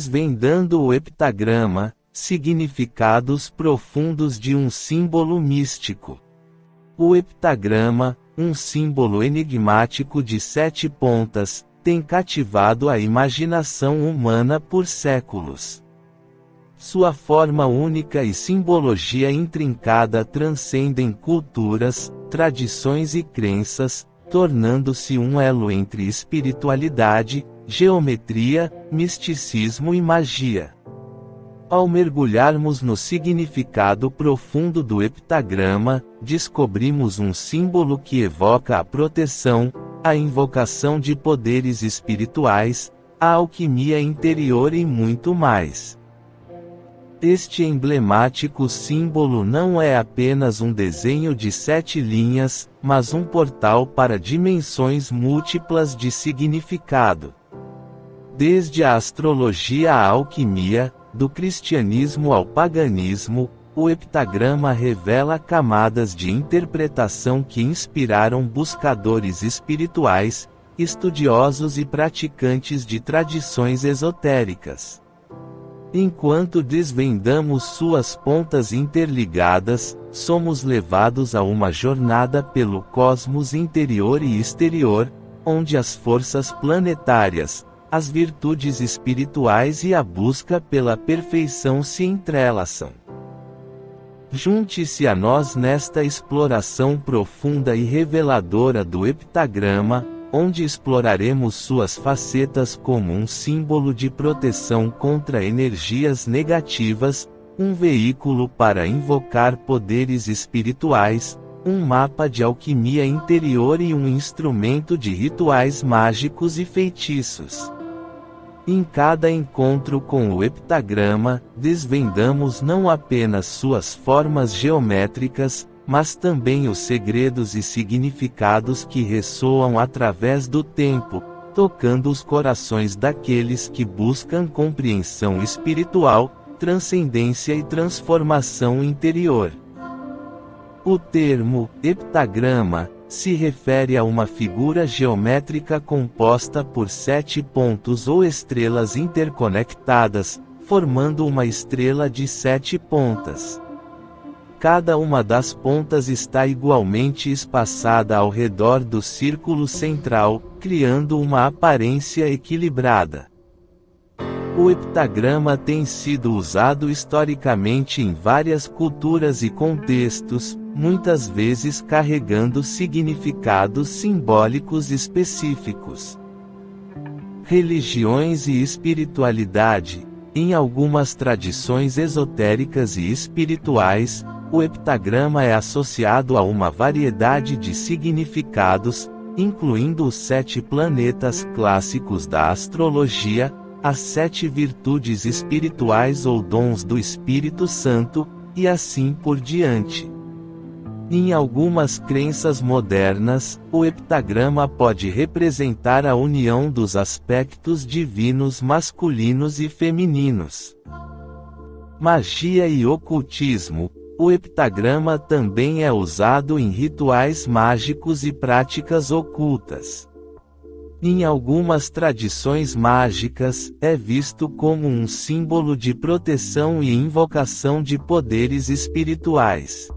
Desvendando o heptagrama, significados profundos de um símbolo místico. O heptagrama, um símbolo enigmático de 7 pontas, tem cativado a imaginação humana por séculos. Sua forma única e simbologia intrincada transcendem culturas, tradições e crenças, tornando-se um elo entre espiritualidade, geometria, misticismo e magia. Ao mergulharmos no significado profundo do heptagrama, descobrimos um símbolo que evoca a proteção, a invocação de poderes espirituais, a alquimia interior e muito mais. Este emblemático símbolo não é apenas um desenho de 7 linhas, mas um portal para dimensões múltiplas de significado. Desde a astrologia à alquimia, do cristianismo ao paganismo, o heptagrama revela camadas de interpretação que inspiraram buscadores espirituais, estudiosos e praticantes de tradições esotéricas. Enquanto desvendamos suas pontas interligadas, somos levados a uma jornada pelo cosmos interior e exterior, onde as forças planetárias, as virtudes espirituais e a busca pela perfeição se entrelaçam. Junte-se a nós nesta exploração profunda e reveladora do heptagrama, onde exploraremos suas facetas como um símbolo de proteção contra energias negativas, um veículo para invocar poderes espirituais, um mapa de alquimia interior e um instrumento de rituais mágicos e feitiços. Em cada encontro com o heptagrama, desvendamos não apenas suas formas geométricas, mas também os segredos e significados que ressoam através do tempo, tocando os corações daqueles que buscam compreensão espiritual, transcendência e transformação interior. O termo heptagrama se refere a uma figura geométrica composta por 7 pontos ou estrelas interconectadas, formando uma estrela de 7 pontas. Cada uma das pontas está igualmente espaçada ao redor do círculo central, criando uma aparência equilibrada. O heptagrama tem sido usado historicamente em várias culturas e contextos, muitas vezes carregando significados simbólicos específicos. Religiões e espiritualidade. Em algumas tradições esotéricas e espirituais, o heptagrama é associado a uma variedade de significados, incluindo os 7 planetas clássicos da astrologia, as 7 virtudes espirituais ou dons do Espírito Santo, e assim por diante. Em algumas crenças modernas, o heptagrama pode representar a união dos aspectos divinos masculinos e femininos. Magia e ocultismo. O heptagrama também é usado em rituais mágicos e práticas ocultas. Em algumas tradições mágicas, é visto como um símbolo de proteção e invocação de poderes espirituais.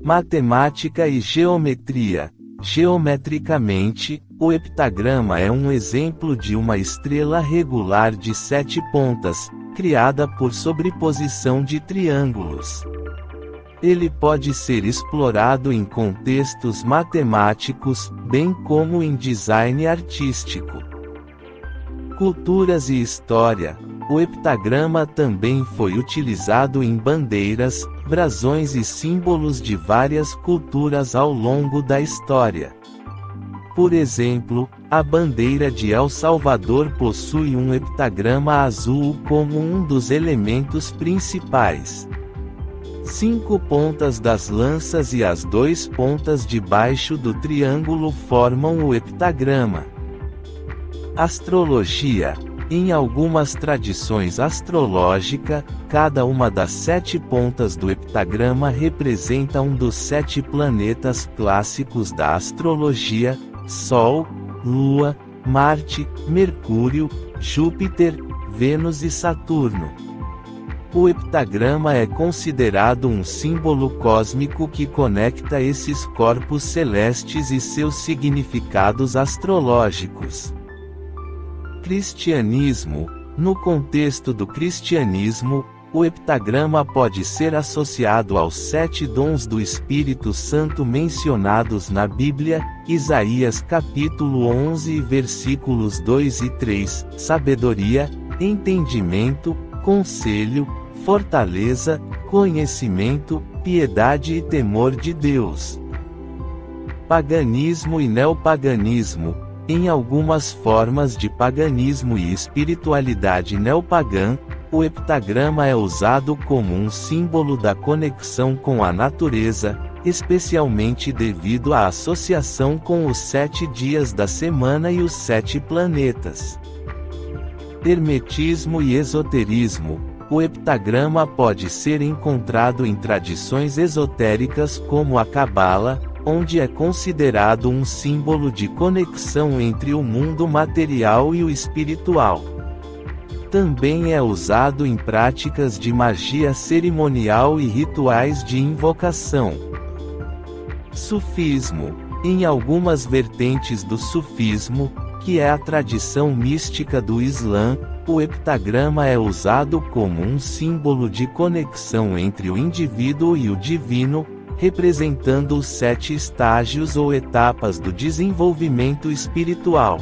Matemática e geometria. Geometricamente, o heptagrama é um exemplo de uma estrela regular de 7 pontas, criada por sobreposição de triângulos. Ele pode ser explorado em contextos matemáticos, bem como em design artístico. Culturas e história. O heptagrama também foi utilizado em bandeiras, brasões e símbolos de várias culturas ao longo da história. Por exemplo, a bandeira de El Salvador possui um heptagrama azul como um dos elementos principais. 5 pontas das lanças e as 2 pontas debaixo do triângulo formam o heptagrama. Astrologia. Em algumas tradições astrológicas, cada uma das 7 pontas do heptagrama representa um dos 7 planetas clássicos da astrologia: Sol, Lua, Marte, Mercúrio, Júpiter, Vênus e Saturno. O heptagrama é considerado um símbolo cósmico que conecta esses corpos celestes e seus significados astrológicos. Cristianismo. No contexto do cristianismo, o heptagrama pode ser associado aos 7 dons do Espírito Santo mencionados na Bíblia, Isaías capítulo 11 versículos 2 e 3, sabedoria, entendimento, conselho, fortaleza, conhecimento, piedade e temor de Deus. Paganismo e neopaganismo. Em algumas formas de paganismo e espiritualidade neopagã, o heptagrama é usado como um símbolo da conexão com a natureza, especialmente devido à associação com os 7 dias da semana e os 7 planetas. Hermetismo e esoterismo. O heptagrama pode ser encontrado em tradições esotéricas como a Cabala, onde é considerado um símbolo de conexão entre o mundo material e o espiritual. Também é usado em práticas de magia cerimonial e rituais de invocação. Sufismo. Em algumas vertentes do sufismo, que é a tradição mística do Islã, o heptagrama é usado como um símbolo de conexão entre o indivíduo e o divino, representando os 7 estágios ou etapas do desenvolvimento espiritual.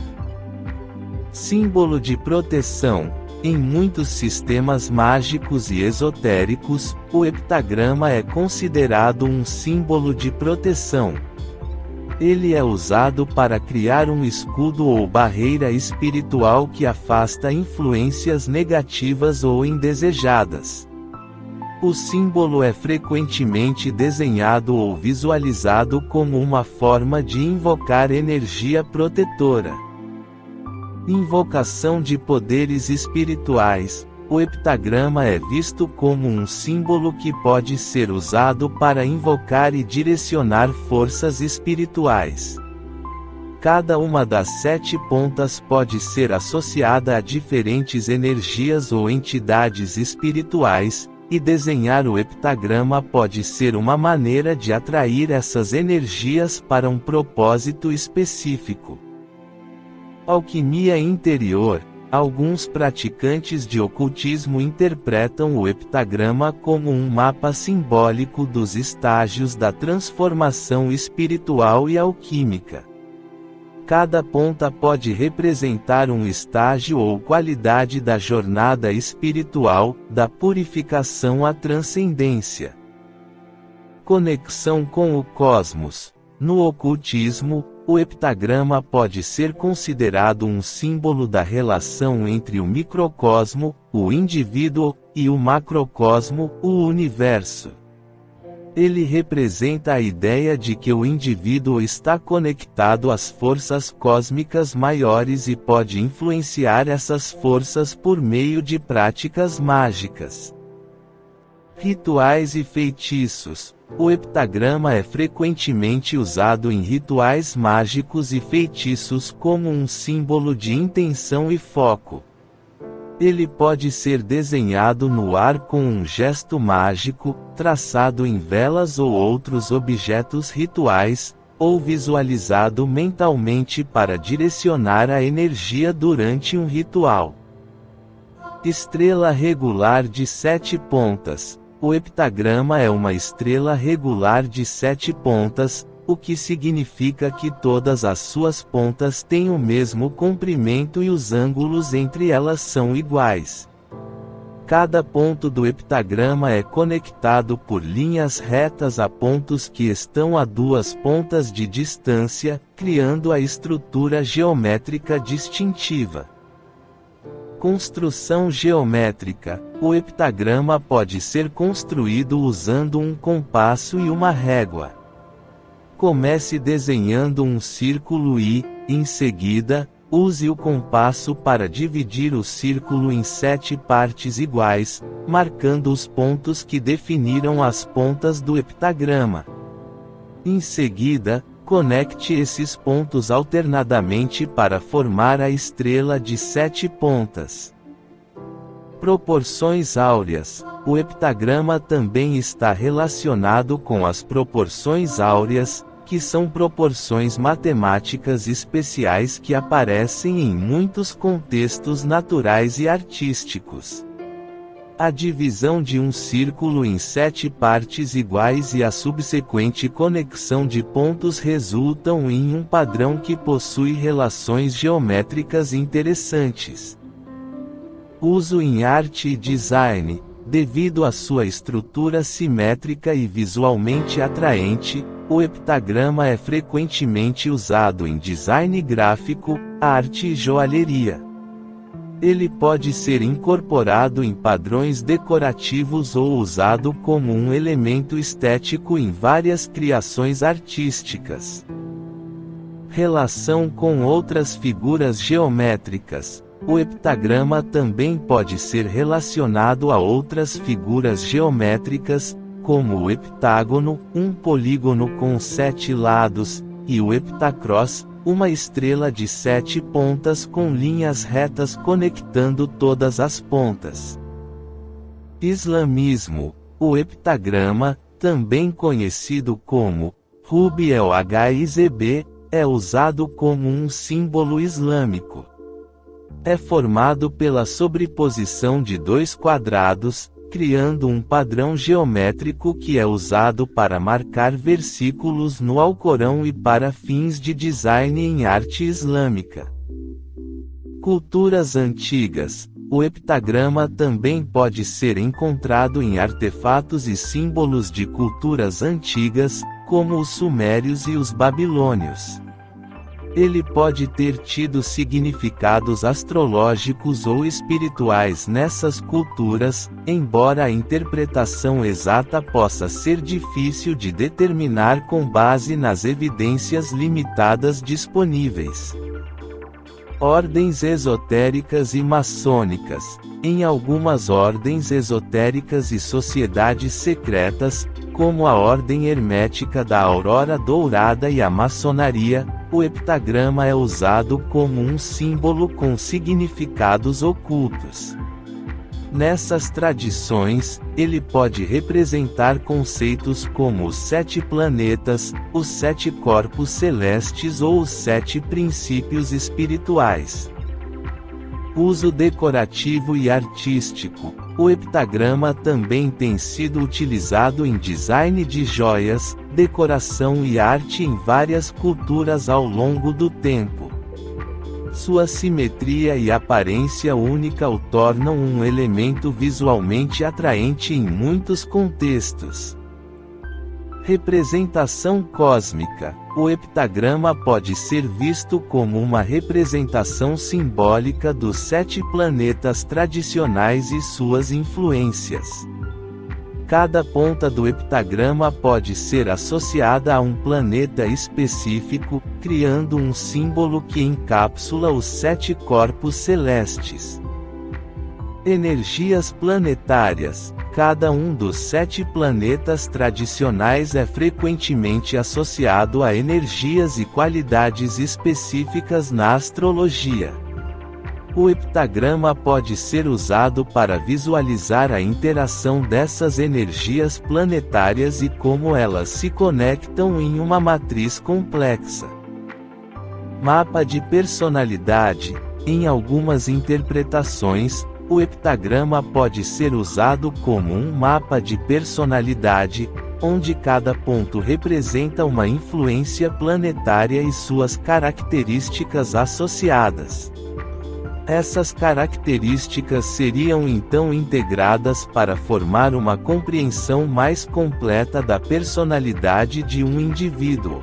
Símbolo de proteção. Em muitos sistemas mágicos e esotéricos, o heptagrama é considerado um símbolo de proteção. Ele é usado para criar um escudo ou barreira espiritual que afasta influências negativas ou indesejadas. O símbolo é frequentemente desenhado ou visualizado como uma forma de invocar energia protetora. Invocação de poderes espirituais. O heptagrama é visto como um símbolo que pode ser usado para invocar e direcionar forças espirituais. Cada uma das 7 pontas pode ser associada a diferentes energias ou entidades espirituais, e desenhar o heptagrama pode ser uma maneira de atrair essas energias para um propósito específico. Alquimia interior. Alguns praticantes de ocultismo interpretam o heptagrama como um mapa simbólico dos estágios da transformação espiritual e alquímica. Cada ponta pode representar um estágio ou qualidade da jornada espiritual, da purificação à transcendência. Conexão com o cosmos. No ocultismo, o heptagrama pode ser considerado um símbolo da relação entre o microcosmo, o indivíduo, e o macrocosmo, o universo. Ele representa a ideia de que o indivíduo está conectado às forças cósmicas maiores e pode influenciar essas forças por meio de práticas mágicas. Rituais e feitiços. O heptagrama é frequentemente usado em rituais mágicos e feitiços como um símbolo de intenção e foco. Ele pode ser desenhado no ar com um gesto mágico, traçado em velas ou outros objetos rituais, ou visualizado mentalmente para direcionar a energia durante um ritual. Estrela regular de 7 pontas. O heptagrama é uma estrela regular de 7 pontas, o que significa que todas as suas pontas têm o mesmo comprimento e os ângulos entre elas são iguais. Cada ponto do heptagrama é conectado por linhas retas a pontos que estão a 2 pontas de distância, criando a estrutura geométrica distintiva. Construção geométrica. O heptagrama pode ser construído usando um compasso e uma régua. Comece desenhando um círculo e, em seguida, use o compasso para dividir o círculo em 7 partes iguais, marcando os pontos que definiram as pontas do heptagrama. Em seguida, conecte esses pontos alternadamente para formar a estrela de 7 pontas. Proporções áureas. O heptagrama também está relacionado com as proporções áureas, que são proporções matemáticas especiais que aparecem em muitos contextos naturais e artísticos. A divisão de um círculo em 7 partes iguais e a subsequente conexão de pontos resultam em um padrão que possui relações geométricas interessantes. Uso em arte e design. Devido à sua estrutura simétrica e visualmente atraente, o heptagrama é frequentemente usado em design gráfico, arte e joalheria. Ele pode ser incorporado em padrões decorativos ou usado como um elemento estético em várias criações artísticas. Relação com outras figuras geométricas. O heptagrama também pode ser relacionado a outras figuras geométricas, como o heptágono, um polígono com 7 lados, e o heptacross, uma estrela de 7 pontas com linhas retas conectando todas as pontas. Islamismo. O heptagrama, também conhecido como Rub el-Hizb, é usado como um símbolo islâmico. É formado pela sobreposição de 2 quadrados, criando um padrão geométrico que é usado para marcar versículos no Alcorão e para fins de design em arte islâmica. Culturas antigas. O heptagrama também pode ser encontrado em artefatos e símbolos de culturas antigas, como os sumérios e os babilônios. Ele pode ter tido significados astrológicos ou espirituais nessas culturas, embora a interpretação exata possa ser difícil de determinar com base nas evidências limitadas disponíveis. Ordens esotéricas e maçônicas. Em algumas ordens esotéricas e sociedades secretas, como a Ordem Hermética da Aurora Dourada e a maçonaria, o heptagrama é usado como um símbolo com significados ocultos. Nessas tradições, ele pode representar conceitos como os 7 planetas, os 7 corpos celestes ou os 7 princípios espirituais. Uso decorativo e artístico. O heptagrama também tem sido utilizado em design de joias, decoração e arte em várias culturas ao longo do tempo. Sua simetria e aparência única o tornam um elemento visualmente atraente em muitos contextos. Representação cósmica. O heptagrama pode ser visto como uma representação simbólica dos 7 planetas tradicionais e suas influências. Cada ponta do heptagrama pode ser associada a um planeta específico, criando um símbolo que encapsula os 7 corpos celestes. Energias planetárias. Cada um dos 7 planetas tradicionais é frequentemente associado a energias e qualidades específicas na astrologia. O heptagrama pode ser usado para visualizar a interação dessas energias planetárias e como elas se conectam em uma matriz complexa. Mapa de personalidade. Em algumas interpretações, o heptagrama pode ser usado como um mapa de personalidade, onde cada ponto representa uma influência planetária e suas características associadas. Essas características seriam então integradas para formar uma compreensão mais completa da personalidade de um indivíduo.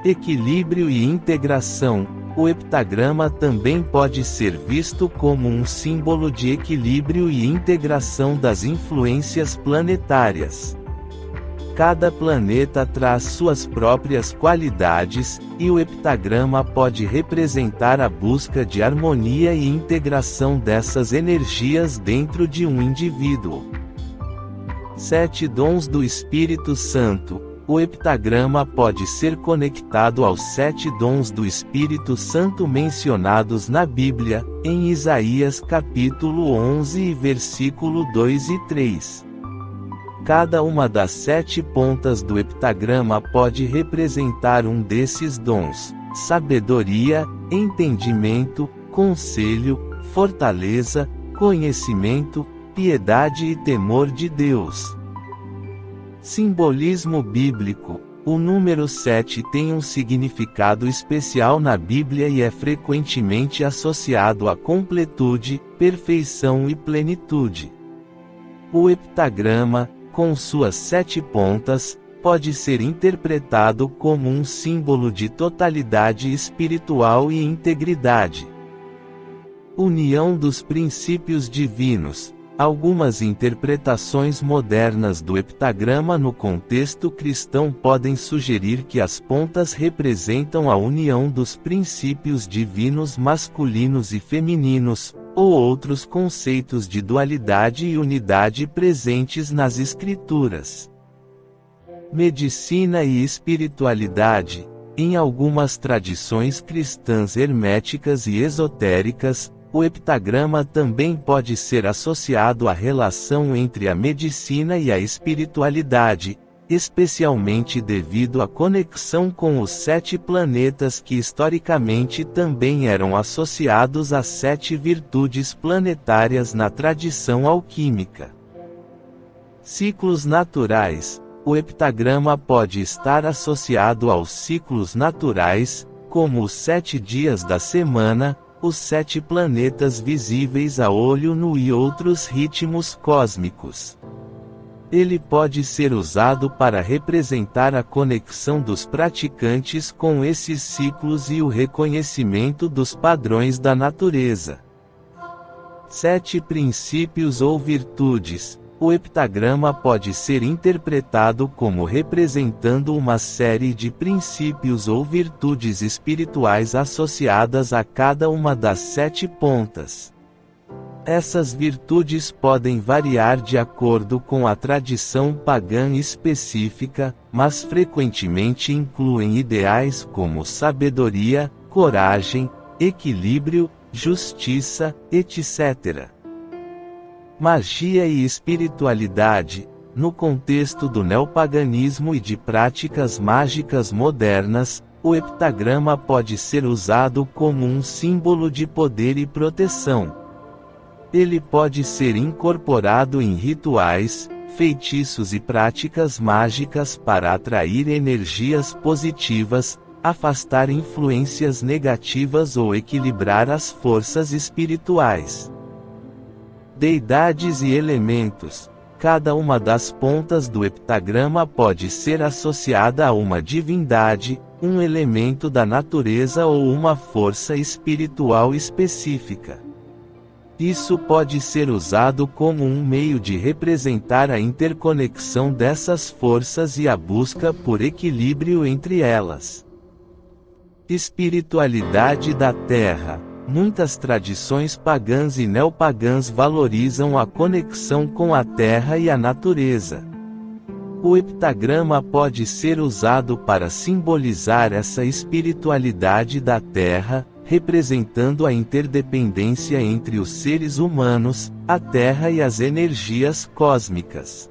Equilíbrio e integração. O heptagrama também pode ser visto como um símbolo de equilíbrio e integração das influências planetárias. Cada planeta traz suas próprias qualidades, e o heptagrama pode representar a busca de harmonia e integração dessas energias dentro de um indivíduo. 7 dons do Espírito Santo. O heptagrama pode ser conectado aos 7 dons do Espírito Santo mencionados na Bíblia, em Isaías capítulo 11 e versículo 2 e 3. Cada uma das 7 pontas do heptagrama pode representar um desses dons: sabedoria, entendimento, conselho, fortaleza, conhecimento, piedade e temor de Deus. Simbolismo bíblico. O número 7 tem um significado especial na Bíblia e é frequentemente associado à completude, perfeição e plenitude. O heptagrama, com suas 7 pontas, pode ser interpretado como um símbolo de totalidade espiritual e integridade. União dos princípios divinos. Algumas interpretações modernas do heptagrama no contexto cristão podem sugerir que as pontas representam a união dos princípios divinos masculinos e femininos, ou outros conceitos de dualidade e unidade presentes nas Escrituras. Medicina e espiritualidade. Em algumas tradições cristãs herméticas e esotéricas, o heptagrama também pode ser associado à relação entre a medicina e a espiritualidade, especialmente devido à conexão com os 7 planetas que historicamente também eram associados às 7 virtudes planetárias na tradição alquímica. Ciclos naturais. O heptagrama pode estar associado aos ciclos naturais, como os 7 dias da semana, os 7 planetas visíveis a olho nu e outros ritmos cósmicos. Ele pode ser usado para representar a conexão dos praticantes com esses ciclos e o reconhecimento dos padrões da natureza. 7 princípios ou virtudes. O heptagrama pode ser interpretado como representando uma série de princípios ou virtudes espirituais associadas a cada uma das 7 pontas. Essas virtudes podem variar de acordo com a tradição pagã específica, mas frequentemente incluem ideais como sabedoria, coragem, equilíbrio, justiça, etc. Magia e espiritualidade. No contexto do neopaganismo e de práticas mágicas modernas, o heptagrama pode ser usado como um símbolo de poder e proteção. Ele pode ser incorporado em rituais, feitiços e práticas mágicas para atrair energias positivas, afastar influências negativas ou equilibrar as forças espirituais. Deidades e elementos. Cada uma das pontas do heptagrama pode ser associada a uma divindade, um elemento da natureza ou uma força espiritual específica. Isso pode ser usado como um meio de representar a interconexão dessas forças e a busca por equilíbrio entre elas. Espiritualidade da Terra. Muitas tradições pagãs e neopagãs valorizam a conexão com a Terra e a natureza. O heptagrama pode ser usado para simbolizar essa espiritualidade da Terra, representando a interdependência entre os seres humanos, a Terra e as energias cósmicas.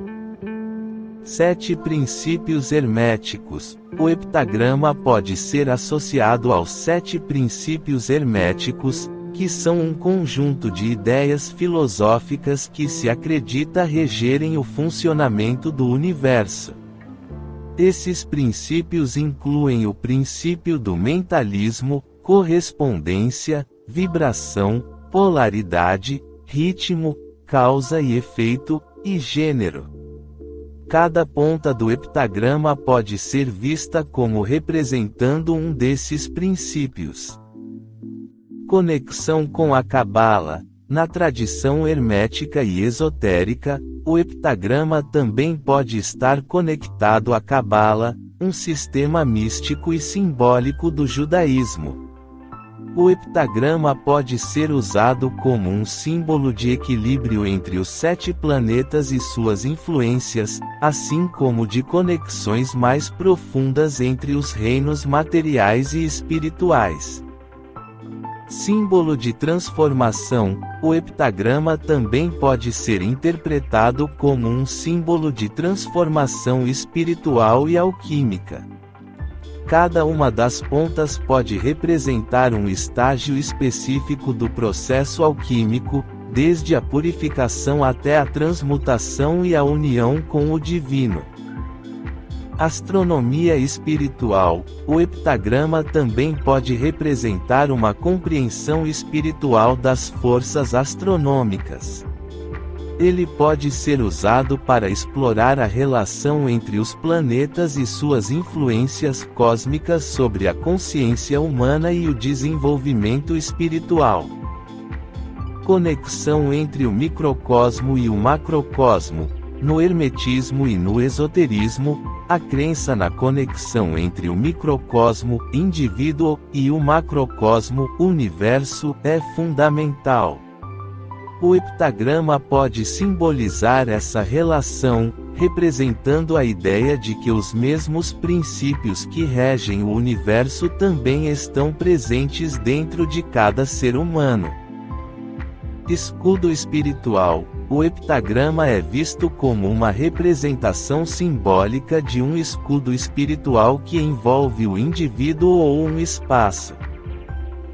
7 princípios herméticos. O heptagrama pode ser associado aos 7 princípios herméticos, que são um conjunto de ideias filosóficas que se acredita regerem o funcionamento do universo. Esses princípios incluem o princípio do mentalismo, correspondência, vibração, polaridade, ritmo, causa e efeito, e gênero. Cada ponta do heptagrama pode ser vista como representando um desses princípios. Conexão com a Cabala. Na tradição hermética e esotérica, o heptagrama também pode estar conectado à Cabala, um sistema místico e simbólico do judaísmo. O heptagrama pode ser usado como um símbolo de equilíbrio entre os 7 planetas e suas influências, assim como de conexões mais profundas entre os reinos materiais e espirituais. Símbolo de transformação, o heptagrama também pode ser interpretado como um símbolo de transformação espiritual e alquímica. Cada uma das pontas pode representar um estágio específico do processo alquímico, desde a purificação até a transmutação e a união com o divino. Astronomia espiritual, o heptagrama também pode representar uma compreensão espiritual das forças astronômicas. Ele pode ser usado para explorar a relação entre os planetas e suas influências cósmicas sobre a consciência humana e o desenvolvimento espiritual. Conexão entre o microcosmo e o macrocosmo. No hermetismo e no esoterismo, a crença na conexão entre o microcosmo, indivíduo, e o macrocosmo, universo, é fundamental. O heptagrama pode simbolizar essa relação, representando a ideia de que os mesmos princípios que regem o universo também estão presentes dentro de cada ser humano. Escudo espiritual. O heptagrama é visto como uma representação simbólica de um escudo espiritual que envolve o indivíduo ou um espaço.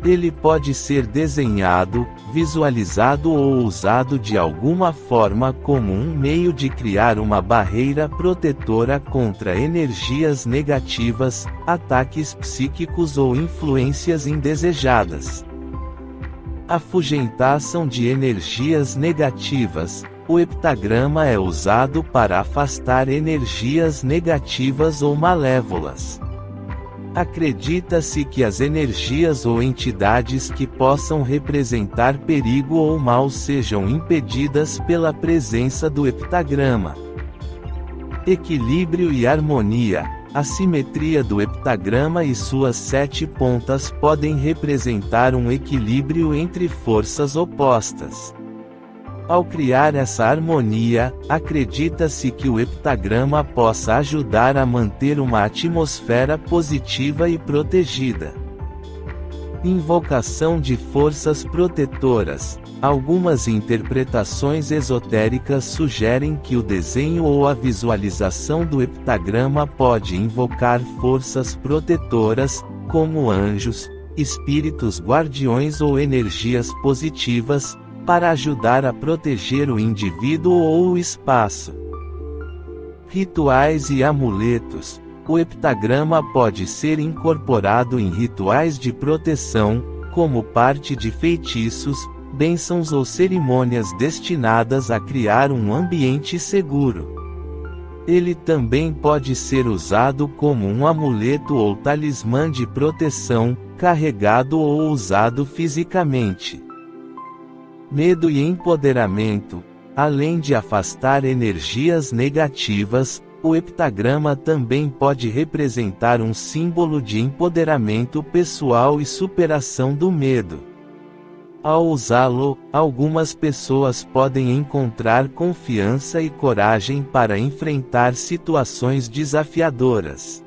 Ele pode ser desenhado, visualizado ou usado de alguma forma como um meio de criar uma barreira protetora contra energias negativas, ataques psíquicos ou influências indesejadas. Afugentação de energias negativas. O heptagrama é usado para afastar energias negativas ou malévolas. Acredita-se que as energias ou entidades que possam representar perigo ou mal sejam impedidas pela presença do heptagrama. Equilíbrio e harmonia. A simetria do heptagrama e suas 7 pontas podem representar um equilíbrio entre forças opostas. Ao criar essa harmonia, acredita-se que o heptagrama possa ajudar a manter uma atmosfera positiva e protegida. Invocação de forças protetoras. Algumas interpretações esotéricas sugerem que o desenho ou a visualização do heptagrama pode invocar forças protetoras, como anjos, espíritos guardiões ou energias positivas, para ajudar a proteger o indivíduo ou o espaço. Rituais e amuletos. O heptagrama pode ser incorporado em rituais de proteção, como parte de feitiços, bênçãos ou cerimônias destinadas a criar um ambiente seguro. Ele também pode ser usado como um amuleto ou talismã de proteção, carregado ou usado fisicamente. Medo e empoderamento. Além de afastar energias negativas, o heptagrama também pode representar um símbolo de empoderamento pessoal e superação do medo. Ao usá-lo, algumas pessoas podem encontrar confiança e coragem para enfrentar situações desafiadoras.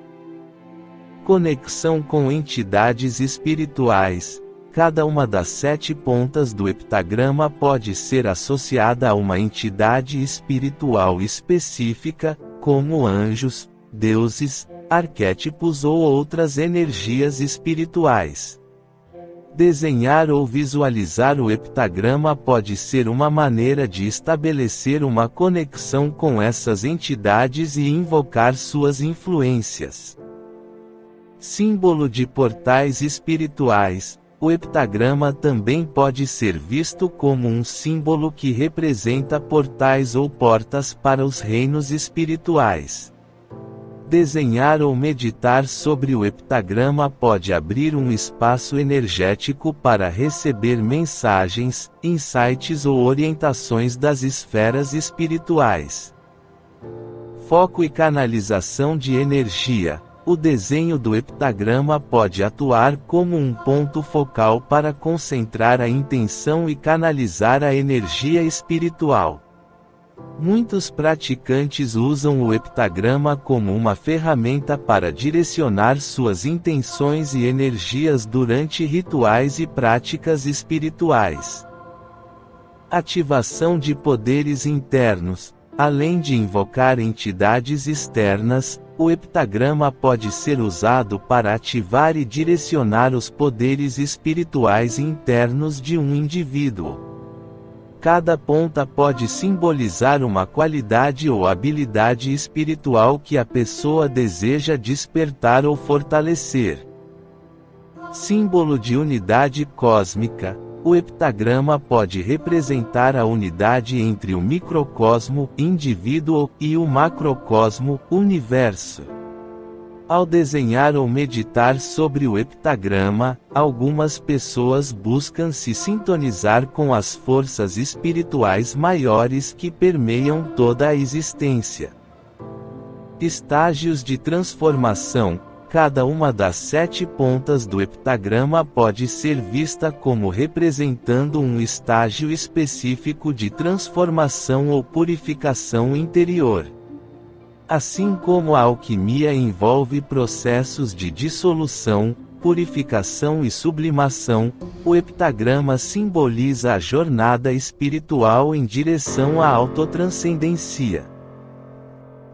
Conexão com entidades espirituais. Cada uma das 7 pontas do heptagrama pode ser associada a uma entidade espiritual específica, como anjos, deuses, arquétipos ou outras energias espirituais. Desenhar ou visualizar o heptagrama pode ser uma maneira de estabelecer uma conexão com essas entidades e invocar suas influências. Símbolo de portais espirituais. O heptagrama também pode ser visto como um símbolo que representa portais ou portas para os reinos espirituais. Desenhar ou meditar sobre o heptagrama pode abrir um espaço energético para receber mensagens, insights ou orientações das esferas espirituais. Foco e canalização de energia. o desenho do heptagrama pode atuar como um ponto focal para concentrar a intenção e canalizar a energia espiritual. Muitos praticantes usam o heptagrama como uma ferramenta para direcionar suas intenções e energias durante rituais e práticas espirituais. Ativação de poderes internos. Além de invocar entidades externas, o heptagrama pode ser usado para ativar e direcionar os poderes espirituais internos de um indivíduo. Cada ponta pode simbolizar uma qualidade ou habilidade espiritual que a pessoa deseja despertar ou fortalecer. Símbolo de unidade cósmica. O heptagrama pode representar a unidade entre o microcosmo, indivíduo, e o macrocosmo, universo. Ao desenhar ou meditar sobre o heptagrama, algumas pessoas buscam se sintonizar com as forças espirituais maiores que permeiam toda a existência. Estágios de transformação. Cada uma das 7 pontas do heptagrama pode ser vista como representando um estágio específico de transformação ou purificação interior. Assim como a alquimia envolve processos de dissolução, purificação e sublimação, o heptagrama simboliza a jornada espiritual em direção à autotranscendência.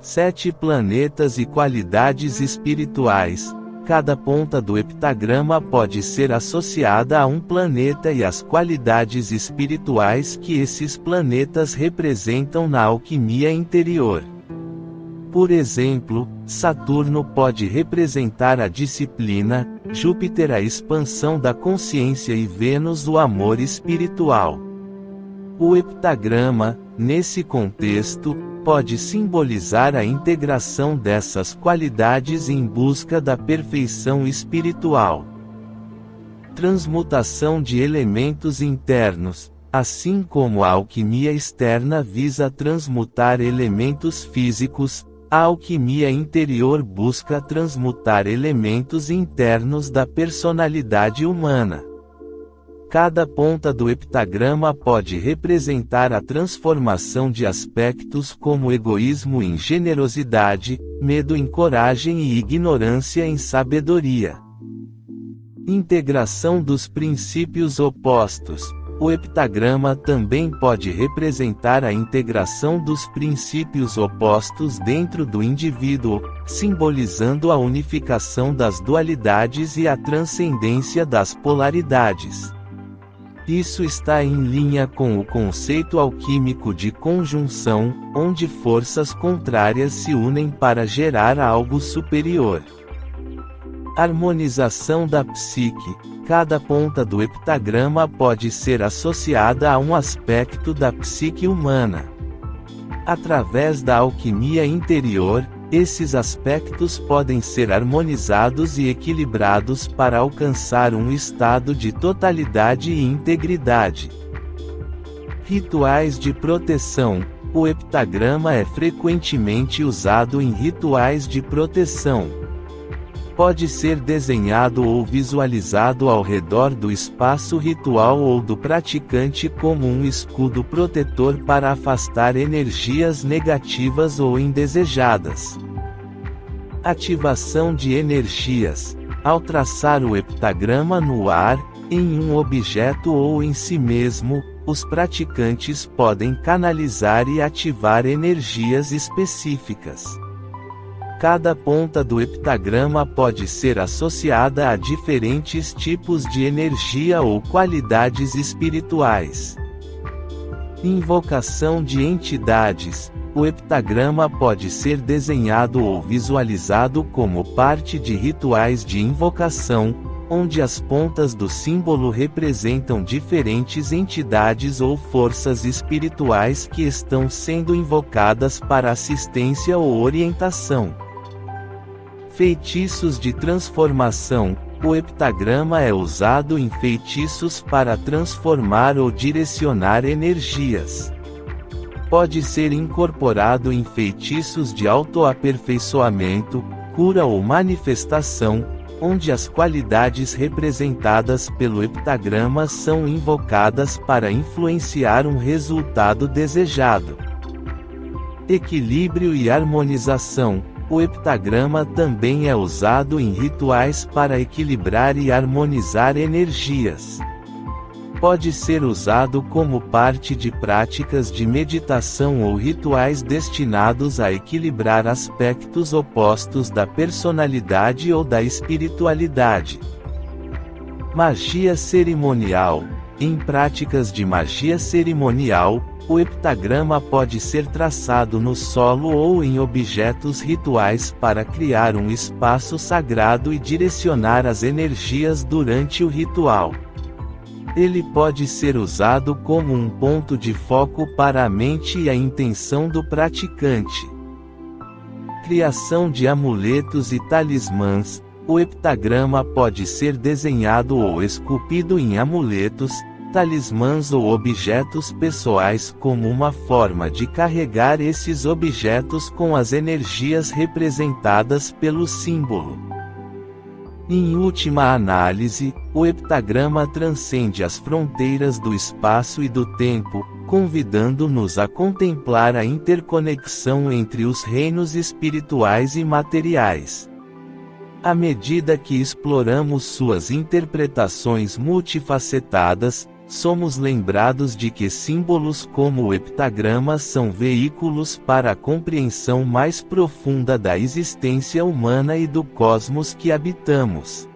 7 planetas e qualidades espirituais. Cada ponta do heptagrama pode ser associada a um planeta e as qualidades espirituais que esses planetas representam na alquimia interior. Por exemplo, Saturno pode representar a disciplina, Júpiter a expansão da consciência e Vênus o amor espiritual. O heptagrama, nesse contexto, pode simbolizar a integração dessas qualidades em busca da perfeição espiritual. Transmutação de elementos internos. Assim como a alquimia externa visa transmutar elementos físicos, a alquimia interior busca transmutar elementos internos da personalidade humana. Cada ponta do heptagrama pode representar a transformação de aspectos como egoísmo em generosidade, medo em coragem e ignorância em sabedoria. Integração dos princípios opostos. O heptagrama também pode representar a integração dos princípios opostos dentro do indivíduo, simbolizando a unificação das dualidades e a transcendência das polaridades. Isso está em linha com o conceito alquímico de conjunção, onde forças contrárias se unem para gerar algo superior. Harmonização da psique. Cada ponta do heptagrama pode ser associada a um aspecto da psique humana. Através da alquimia interior, esses aspectos podem ser harmonizados e equilibrados para alcançar um estado de totalidade e integridade. Rituais de proteção. O heptagrama é frequentemente usado em rituais de proteção. Pode ser desenhado ou visualizado ao redor do espaço ritual ou do praticante como um escudo protetor para afastar energias negativas ou indesejadas. Ativação de energias. Ao traçar o heptagrama no ar, em um objeto ou em si mesmo, os praticantes podem canalizar e ativar energias específicas. Cada ponta do heptagrama pode ser associada a diferentes tipos de energia ou qualidades espirituais. Invocação de entidades. O heptagrama pode ser desenhado ou visualizado como parte de rituais de invocação, onde as pontas do símbolo representam diferentes entidades ou forças espirituais que estão sendo invocadas para assistência ou orientação. Feitiços de transformação. O heptagrama é usado em feitiços para transformar ou direcionar energias. Pode ser incorporado em feitiços de autoaperfeiçoamento, cura ou manifestação, onde as qualidades representadas pelo heptagrama são invocadas para influenciar um resultado desejado. Equilíbrio e harmonização. O heptagrama também é usado em rituais para equilibrar e harmonizar energias. Pode ser usado como parte de práticas de meditação ou rituais destinados a equilibrar aspectos opostos da personalidade ou da espiritualidade. Magia cerimonial. Em práticas de magia cerimonial, o heptagrama pode ser traçado no solo ou em objetos rituais para criar um espaço sagrado e direcionar as energias durante o ritual. Ele pode ser usado como um ponto de foco para a mente e a intenção do praticante. Criação de amuletos e talismãs. O heptagrama pode ser desenhado ou esculpido em amuletos, talismãs ou objetos pessoais como uma forma de carregar esses objetos com as energias representadas pelo símbolo. Em última análise, o heptagrama transcende as fronteiras do espaço e do tempo, convidando-nos a contemplar a interconexão entre os reinos espirituais e materiais. À medida que exploramos suas interpretações multifacetadas, somos lembrados de que símbolos como o heptagrama são veículos para a compreensão mais profunda da existência humana e do cosmos que habitamos.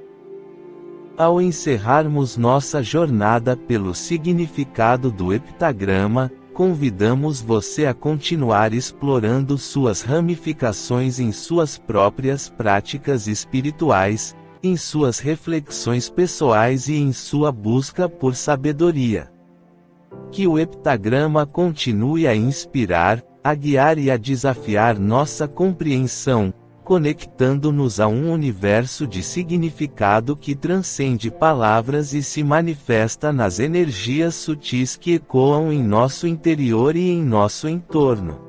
Ao encerrarmos nossa jornada pelo significado do heptagrama, convidamos você a continuar explorando suas ramificações em suas próprias práticas espirituais, em suas reflexões pessoais e em sua busca por sabedoria. Que o heptagrama continue a inspirar, a guiar e a desafiar nossa compreensão, conectando-nos a um universo de significado que transcende palavras e se manifesta nas energias sutis que ecoam em nosso interior e em nosso entorno.